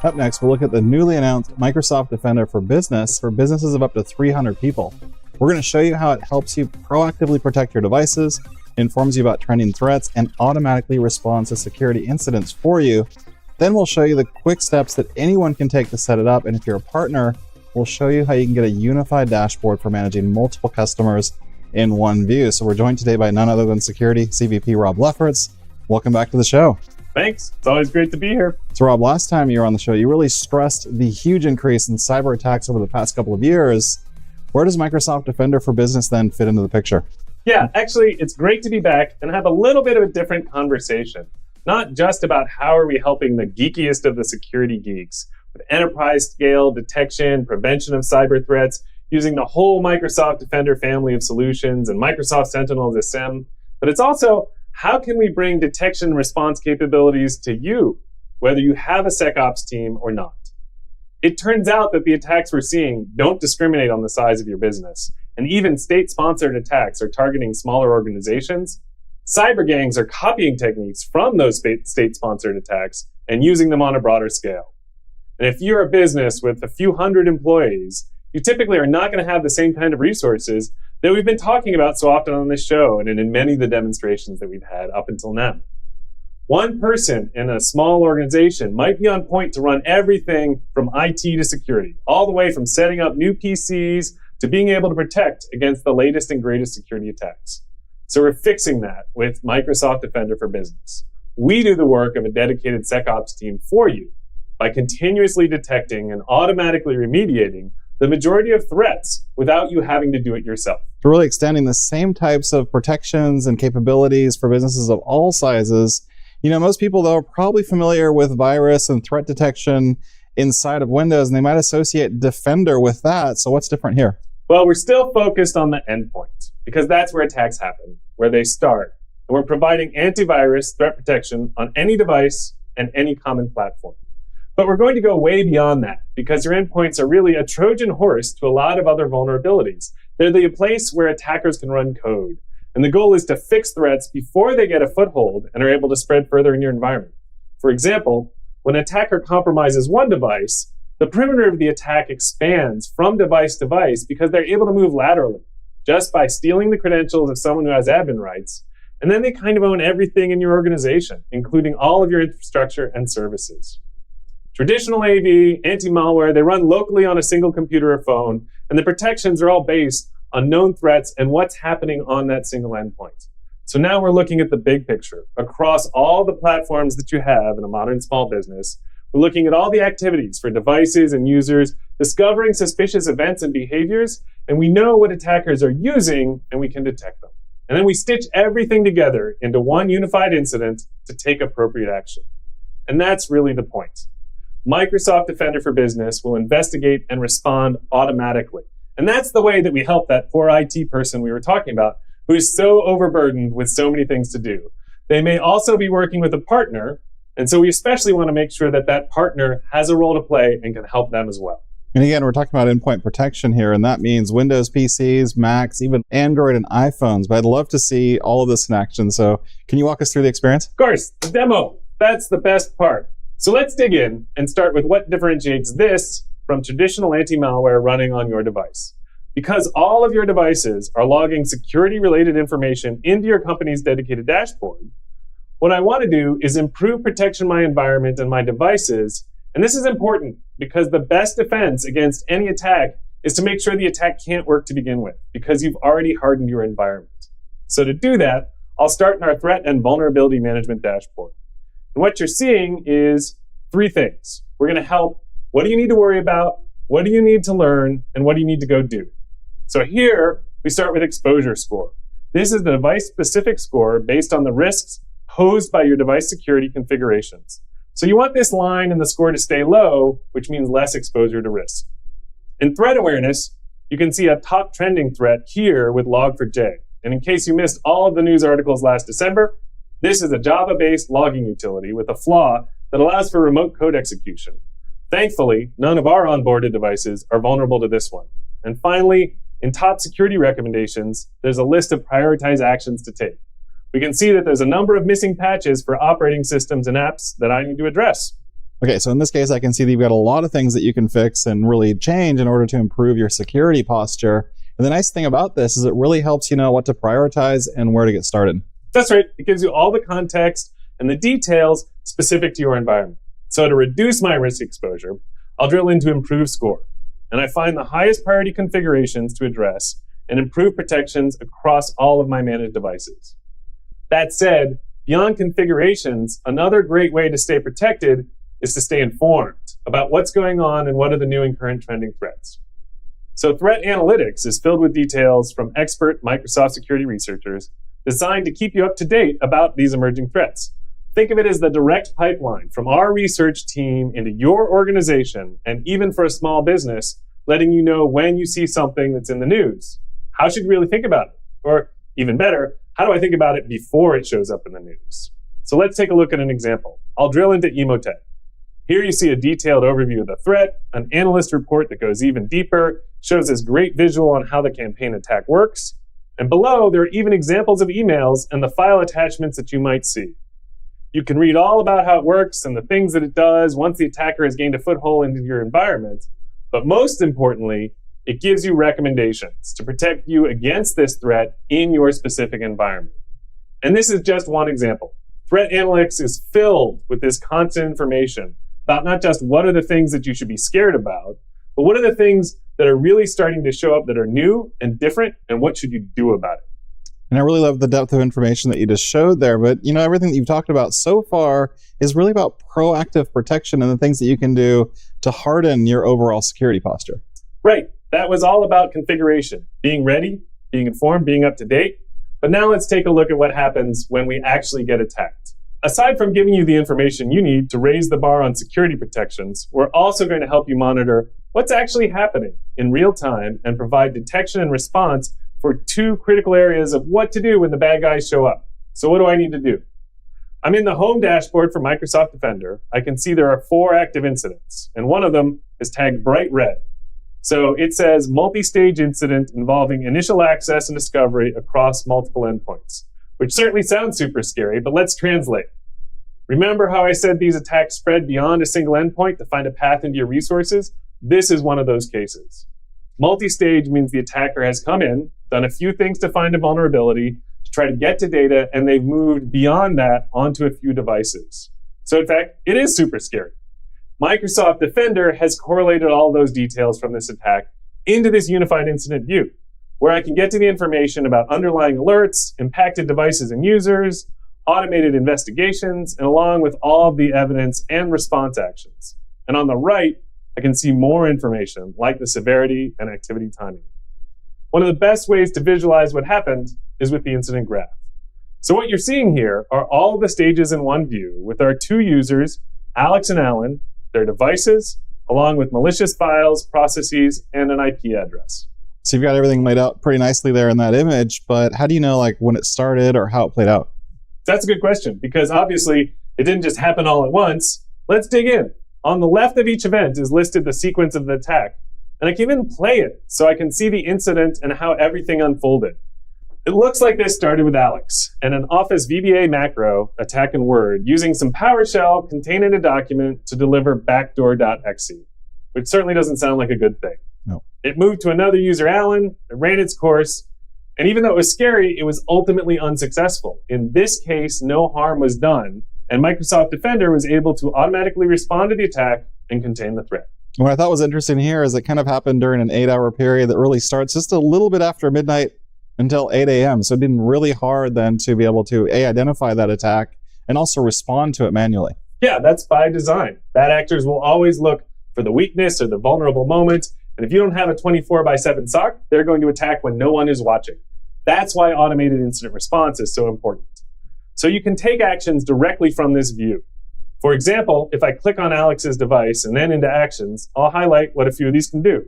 Up next, we'll look at the newly announced Microsoft Defender for Business for businesses of up to 300 people. We're going to show you how it helps you proactively protect your devices, informs you about trending threats, and automatically responds to security incidents for you. Then we'll show you the quick steps that anyone can take to set it up. And if you're a partner, we'll show you how you can get a unified dashboard for managing multiple customers in one view. So we're joined today by none other than Security CVP Rob Lefferts. Welcome back to the show. Thanks. It's always great to be here. So Rob, last time you were on the show, you really stressed the huge increase in cyber attacks over the past couple of years. Where does Microsoft Defender for Business then fit into the picture? Yeah, actually, it's great to be back and have a little bit of a different conversation. Not just about how are we helping the geekiest of the security geeks with enterprise scale detection, prevention of cyber threats, using the whole Microsoft Defender family of solutions and Microsoft Sentinel as a SIEM, but it's also how can we bring detection and response capabilities to you, whether you have a SecOps team or not? It turns out that the attacks we're seeing don't discriminate on the size of your business, and even state-sponsored attacks are targeting smaller organizations. Cyber gangs are copying techniques from those state-sponsored attacks and using them on a broader scale. And if you're a business with a few hundred employees, you typically are not going to have the same kind of resources that we've been talking about so often on this show and in many of the demonstrations that we've had up until now. One person in a small organization might be on point to run everything from IT to security, all the way from setting up new PCs to being able to protect against the latest and greatest security attacks. So we're fixing that with Microsoft Defender for Business. We do the work of a dedicated SecOps team for you by continuously detecting and automatically remediating the majority of threats without you having to do it yourself. We're really extending the same types of protections and capabilities for businesses of all sizes. You know, most people, though, are probably familiar with virus and threat detection inside of Windows, and they might associate Defender with that. So what's different here? Well, we're still focused on the endpoint because that's where attacks happen, where they start. And we're providing antivirus threat protection on any device and any common platform. But we're going to go way beyond that because your endpoints are really a Trojan horse to a lot of other vulnerabilities. They're the place where attackers can run code. And the goal is to fix threats before they get a foothold and are able to spread further in your environment. For example, when an attacker compromises one device, the perimeter of the attack expands from device to device because they're able to move laterally just by stealing the credentials of someone who has admin rights. And then they kind of own everything in your organization, including all of your infrastructure and services. Traditional AV, anti-malware, they run locally on a single computer or phone, and the protections are all based on known threats and what's happening on that single endpoint. So now we're looking at the big picture. Across all the platforms that you have in a modern small business, we're looking at all the activities for devices and users, discovering suspicious events and behaviors, and we know what attackers are using, and we can detect them. And then we stitch everything together into one unified incident to take appropriate action. And that's really the point. Microsoft Defender for Business will investigate and respond automatically. And that's the way that we help that poor IT person we were talking about, who is so overburdened with so many things to do. They may also be working with a partner, and so we especially want to make sure that that partner has a role to play and can help them as well. And again, we're talking about endpoint protection here, and that means Windows PCs, Macs, even Android and iPhones. But I'd love to see all of this in action. So can you walk us through the experience? Of course, the demo. That's the best part. So let's dig in and start with what differentiates this from traditional anti-malware running on your device. Because all of your devices are logging security-related information into your company's dedicated dashboard, what I want to do is improve protection of my environment and my devices. And this is important because the best defense against any attack is to make sure the attack can't work to begin with, because you've already hardened your environment. So to do that, I'll start in our threat and vulnerability management dashboard. And what you're seeing is three things. We're going to help. What do you need to worry about? What do you need to learn? And what do you need to go do? So here, we start with exposure score. This is the device-specific score based on the risks posed by your device security configurations. So you want this line in the score to stay low, which means less exposure to risk. In threat awareness, you can see a top trending threat here with Log4j. And in case you missed all of the news articles last December, this is a Java-based logging utility with a flaw that allows for remote code execution. Thankfully, none of our onboarded devices are vulnerable to this one. And finally, in top security recommendations, there's a list of prioritized actions to take. We can see that there's a number of missing patches for operating systems and apps that I need to address. Okay, so in this case, I can see that you've got a lot of things that you can fix and really change in order to improve your security posture. And the nice thing about this is it really helps you know what to prioritize and where to get started. That's right. It gives you all the context and the details specific to your environment. So to reduce my risk exposure, I'll drill into improve score. And I find the highest priority configurations to address and improve protections across all of my managed devices. That said, beyond configurations, another great way to stay protected is to stay informed about what's going on and what are the new and current trending threats. So threat analytics is filled with details from expert Microsoft security researchers designed to keep you up to date about these emerging threats. Think of it as the direct pipeline from our research team into your organization, and even for a small business, letting you know when you see something that's in the news. How should you really think about it? Or even better, how do I think about it before it shows up in the news? So let's take a look at an example. I'll drill into Emotet. Here you see a detailed overview of the threat, an analyst report that goes even deeper, shows this great visual on how the campaign attack works, and below there are even examples of emails and the file attachments that you might see. You can read all about how it works and the things that it does once the attacker has gained a foothold into your environment, but most importantly, it gives you recommendations to protect you against this threat in your specific environment. And this is just one example. Threat analytics is filled with this constant information about not just what are the things that you should be scared about, but what are the things that are really starting to show up that are new and different, and what should you do about it? And I really love the depth of information that you just showed there. But you know, everything that you've talked about so far is really about proactive protection and the things that you can do to harden your overall security posture. Right. That was all about configuration, being ready, being informed, being up to date. But now let's take a look at what happens when we actually get attacked. Aside from giving you the information you need to raise the bar on security protections, we're also going to help you monitor what's actually happening in real time and provide detection and response for two critical areas of what to do when the bad guys show up. So what do I need to do? I'm in the home dashboard for Microsoft Defender. I can see there are 4 active incidents, and one of them is tagged bright red. So it says multi-stage incident involving initial access and discovery across multiple endpoints, which certainly sounds super scary, but let's translate. Remember how I said these attacks spread beyond a single endpoint to find a path into your resources? This is one of those cases. Multi-stage means the attacker has come in, done a few things to find a vulnerability, to try to get to data, and they've moved beyond that onto a few devices. So in fact, it is super scary. Microsoft Defender has correlated all those details from this attack into this unified incident view, where I can get to the information about underlying alerts, impacted devices and users, automated investigations, and along with all of the evidence and response actions. And on the right, I can see more information like the severity and activity timing. One of the best ways to visualize what happened is with the incident graph. So what you're seeing here are all of the stages in one view with our 2 users, Alex and Alan, their devices, along with malicious files, processes, and an IP address. So you've got everything laid out pretty nicely there in that image, but how do you know like when it started or how it played out? That's a good question, because obviously it didn't just happen all at once. Let's dig in. On the left of each event is listed the sequence of the attack, and I can even play it so I can see the incident and how everything unfolded. It looks like this started with Alex and an Office VBA macro attack in Word using some PowerShell contained in a document to deliver backdoor.exe, which certainly doesn't sound like a good thing. No. It moved to another user, Alan, it ran its course, and even though it was scary, it was ultimately unsuccessful. In this case, no harm was done, and Microsoft Defender was able to automatically respond to the attack and contain the threat. What I thought was interesting here is it kind of happened during an 8-hour period that really starts just a little bit after midnight until 8 a.m. So it been really hard then to be able to identify that attack and also respond to it manually. Yeah, that's by design. Bad actors will always look for the weakness or the vulnerable moment. And if you don't have a 24/7 SOC, they're going to attack when no one is watching. That's why automated incident response is so important. So you can take actions directly from this view. For example, if I click on Alex's device and then into actions, I'll highlight what a few of these can do.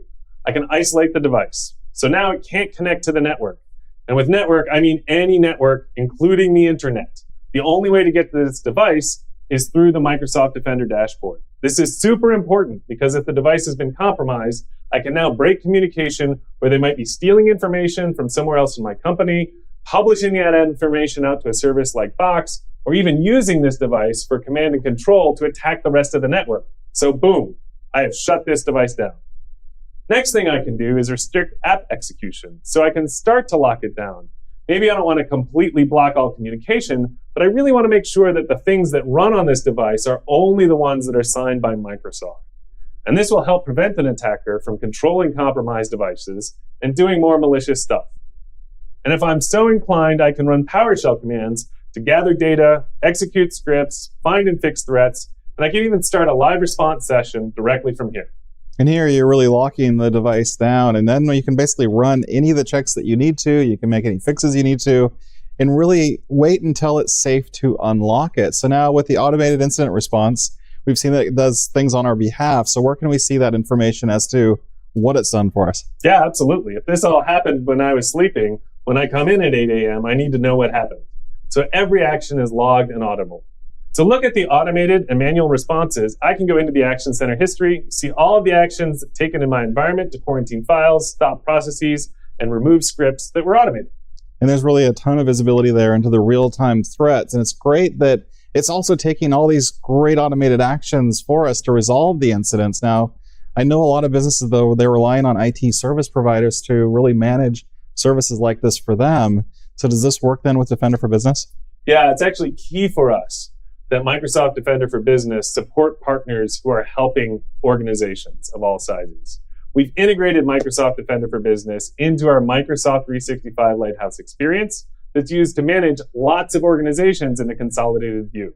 I can isolate the device. So now it can't connect to the network. And with network, I mean any network, including the internet. The only way to get to this device is through the Microsoft Defender dashboard. This is super important because if the device has been compromised, I can now break communication where they might be stealing information from somewhere else in my company, publishing that information out to a service like Box, or even using this device for command and control to attack the rest of the network. So boom, I have shut this device down. Next thing I can do is restrict app execution, so I can start to lock it down. Maybe I don't want to completely block all communication, but I really want to make sure that the things that run on this device are only the ones that are signed by Microsoft. And this will help prevent an attacker from controlling compromised devices and doing more malicious stuff. And if I'm so inclined, I can run PowerShell commands to gather data, execute scripts, find and fix threats, and I can even start a live response session directly from here. And here you're really locking the device down, and then you can basically run any of the checks that you need to, you can make any fixes you need to, and really wait until it's safe to unlock it. So now with the automated incident response, we've seen that it does things on our behalf. So where can we see that information as to what it's done for us? Yeah, absolutely. If this all happened when I was sleeping, when I come in at 8 a.m., I need to know what happened. So every action is logged and auditable. To look at the automated and manual responses, I can go into the Action Center history, see all of the actions taken in my environment to quarantine files, stop processes, and remove scripts that were automated. And there's really a ton of visibility there into the real-time threats. And it's great that it's also taking all these great automated actions for us to resolve the incidents. Now, I know a lot of businesses, though, they're relying on IT service providers to really manage services like this for them. So does this work then with Defender for Business? Yeah, it's actually key for us that Microsoft Defender for Business support partners who are helping organizations of all sizes. We've integrated Microsoft Defender for Business into our Microsoft 365 Lighthouse experience that's used to manage lots of organizations in a consolidated view.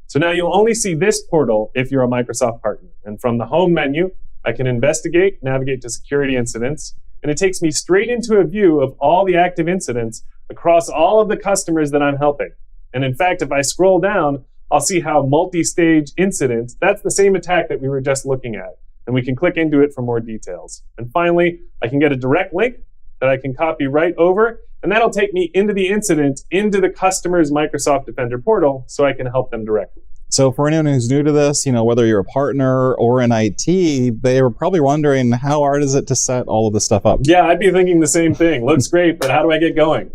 So now you'll only see this portal if you're a Microsoft partner. And from the home menu, I can investigate, navigate to security incidents, and it takes me straight into a view of all the active incidents across all of the customers that I'm helping. And in fact, if I scroll down, I'll see how multi-stage incidents, that's the same attack that we were just looking at. And we can click into it for more details. And finally, I can get a direct link that I can copy right over, and that'll take me into the incident, into the customer's Microsoft Defender portal, so I can help them directly. So for anyone who's new to this, whether you're a partner or in IT, they are probably wondering, how hard is it to set all of this stuff up? Yeah, I'd be thinking the same thing. Looks great, but how do I get going?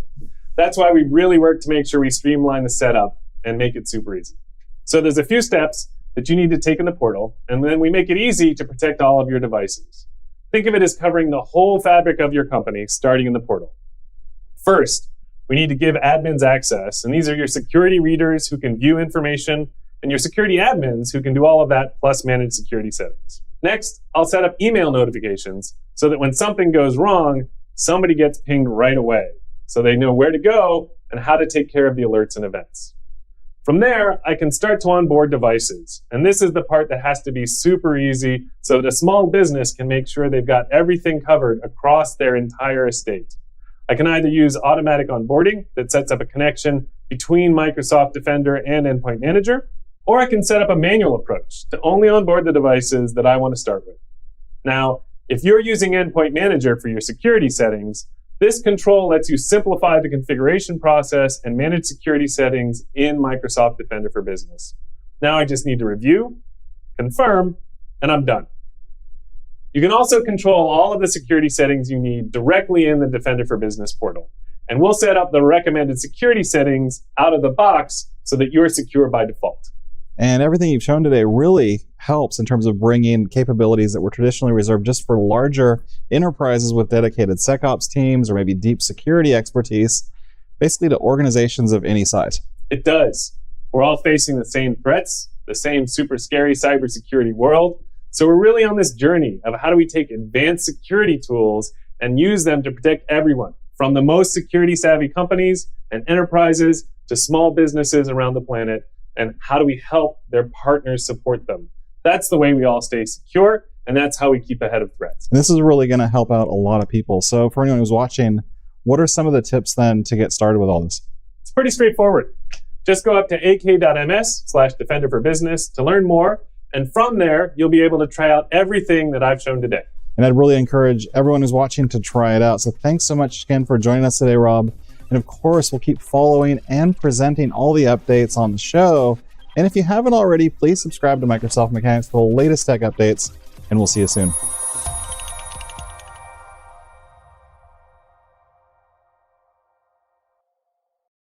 That's why we really work to make sure we streamline the setup and make it super easy. So there's a few steps that you need to take in the portal, and then we make it easy to protect all of your devices. Think of it as covering the whole fabric of your company, starting in the portal. First, we need to give admins access, and these are your security readers who can view information, and your security admins who can do all of that, plus manage security settings. Next, I'll set up email notifications so that when something goes wrong, somebody gets pinged right away, so they know where to go and how to take care of the alerts and events. From there, I can start to onboard devices. And this is the part that has to be super easy so that a small business can make sure they've got everything covered across their entire estate. I can either use automatic onboarding that sets up a connection between Microsoft Defender and Endpoint Manager, or I can set up a manual approach to only onboard the devices that I want to start with. Now, if you're using Endpoint Manager for your security settings, this control lets you simplify the configuration process and manage security settings in Microsoft Defender for Business. Now I just need to review, confirm, and I'm done. You can also control all of the security settings you need directly in the Defender for Business portal. And we'll set up the recommended security settings out of the box so that you're secure by default. And everything you've shown today really helps in terms of bringing capabilities that were traditionally reserved just for larger enterprises with dedicated SecOps teams or maybe deep security expertise, basically to organizations of any size. It does. We're all facing the same threats, the same super scary cybersecurity world. So we're really on this journey of how do we take advanced security tools and use them to protect everyone, from the most security savvy companies and enterprises to small businesses around the planet. And how do we help their partners support them? That's the way we all stay secure, and that's how we keep ahead of threats. This is really going to help out a lot of people. So for anyone who's watching, what are some of the tips then to get started with all this? It's pretty straightforward. Just go up to ak.ms/Defender for Business to learn more, and from there, you'll be able to try out everything that I've shown today. And I'd really encourage everyone who's watching to try it out. So thanks so much again for joining us today, Rob. And of course, we'll keep following and presenting all the updates on the show. And if you haven't already, please subscribe to Microsoft Mechanics for the latest tech updates, and we'll see you soon.